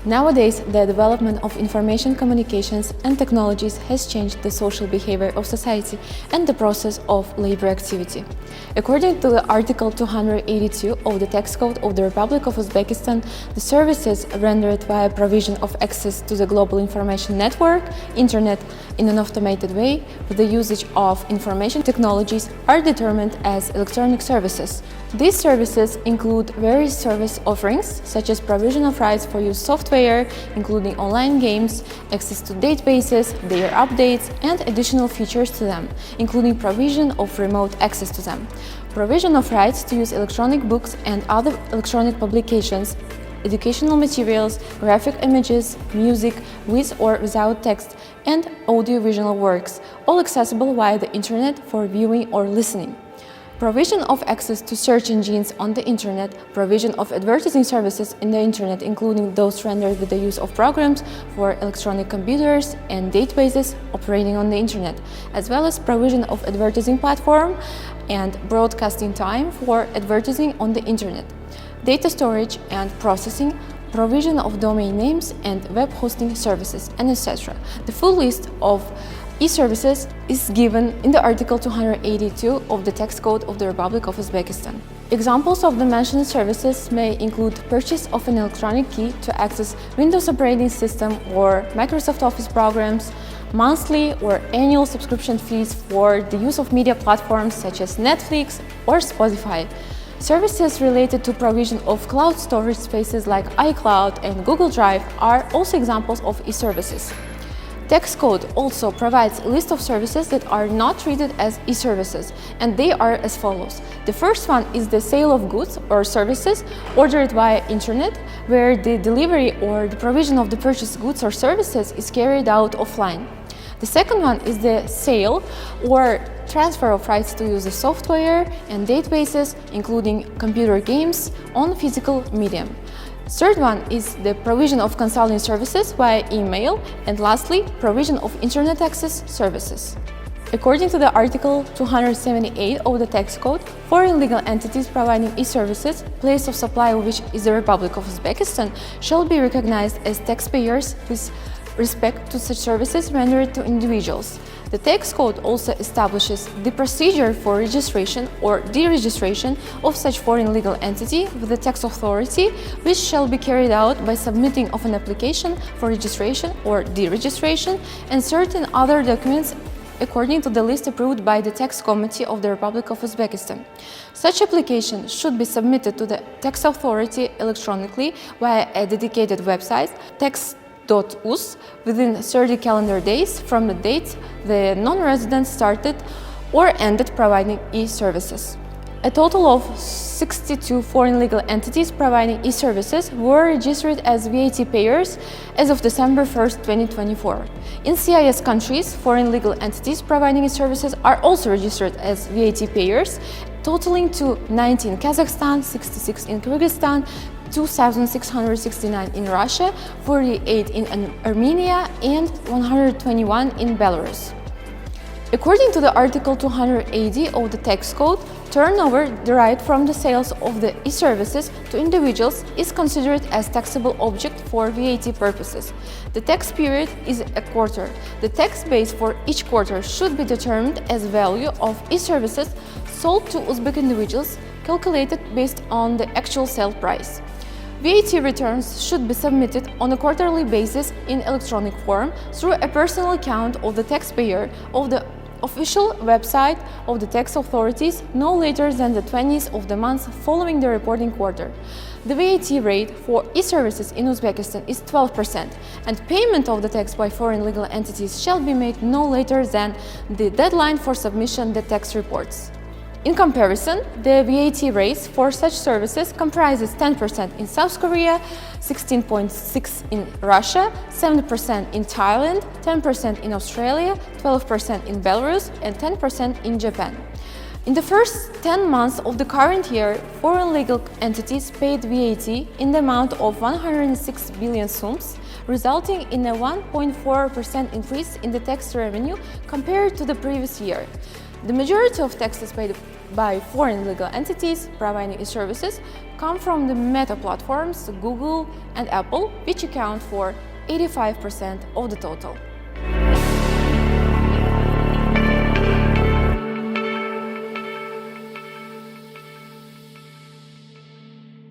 Nowadays, the development of information communications and technologies has changed the social behavior of society and the process of labor activity. According to the Article 282 of the Tax Code of the Republic of Uzbekistan, the services rendered via provision of access to the global information network, Internet, in an automated way with the usage of information technologies are determined as electronic services. These services include various service offerings, such as provision of rights for use software, including online games, access to databases, their updates, and additional features to them, including provision of remote access to them, provision of rights to use electronic books and other electronic publications, educational materials, graphic images, music with or without text, and audiovisual works, all accessible via the Internet for viewing or listening. Provision of access to search engines on the Internet, provision of advertising services in the Internet, including those rendered with the use of programs for electronic computers and databases operating on the Internet, as well as provision of advertising platform and broadcasting time for advertising on the Internet, data storage and processing, provision of domain names and web hosting services, and etc. The full list of e-services is given in the Article 282 of the Tax Code of the Republic of Uzbekistan. Examples of the mentioned services may include purchase of an electronic key to access Windows operating system or Microsoft Office programs, monthly or annual subscription fees for the use of media platforms such as Netflix or Spotify, services related to provision of cloud storage spaces like iCloud and Google Drive are also examples of e-services. Tax Code also provides a list of services that are not treated as e-services, and they are as follows. The first one is the sale of goods or services ordered via Internet, where the delivery or the provision of the purchased goods or services is carried out offline. The second one is the sale or transfer of rights to use the software and databases, including computer games, on physical medium. Third one is the provision of consulting services via email, and lastly, provision of Internet access services. According to the Article 278 of the Tax Code, foreign legal entities providing e-services, place of supply of which is the Republic of Uzbekistan, shall be recognized as taxpayers with respect to such services rendered to individuals. The Tax Code also establishes the procedure for registration or deregistration of such foreign legal entity with the tax authority, which shall be carried out by submitting of an application for registration or deregistration and certain other documents according to the list approved by the Tax Committee of the Republic of Uzbekistan. Such application should be submitted to the tax authority electronically via a dedicated website, tax.uz, within 30 calendar days from the date the non-resident started or ended providing e-services. A total of 62 foreign legal entities providing e-services were registered as VAT payers as of December 1st, 2024. In CIS countries, foreign legal entities providing e-services are also registered as VAT payers, totaling to 90 in Kazakhstan, 66 in Kyrgyzstan, 2,669 in Russia, 48 in Armenia, and 121 in Belarus. According to the Article 280 of the Tax Code, turnover derived from the sales of the e-services to individuals is considered as taxable object for VAT purposes. The tax period is a quarter. The tax base for each quarter should be determined as value of e-services sold to Uzbek individuals, calculated based on the actual sale price. VAT returns should be submitted on a quarterly basis in electronic form through a personal account of the taxpayer of the official website of the tax authorities no later than the 20th of the month following the reporting quarter. The VAT rate for e-services in Uzbekistan is 12%, and payment of the tax by foreign legal entities shall be made no later than the deadline for submission the tax reports. In comparison, the VAT rates for such services comprises 10% in South Korea, 16.6% in Russia, 7% in Thailand, 10% in Australia, 12% in Belarus, and 10% in Japan. In the first 10 months of the current year, foreign legal entities paid VAT in the amount of 106 billion sums, resulting in a 1.4% increase in the tax revenue compared to the previous year. The majority of taxes paid by foreign legal entities providing e-services come from the meta platforms Google and Apple, which account for 85% of the total.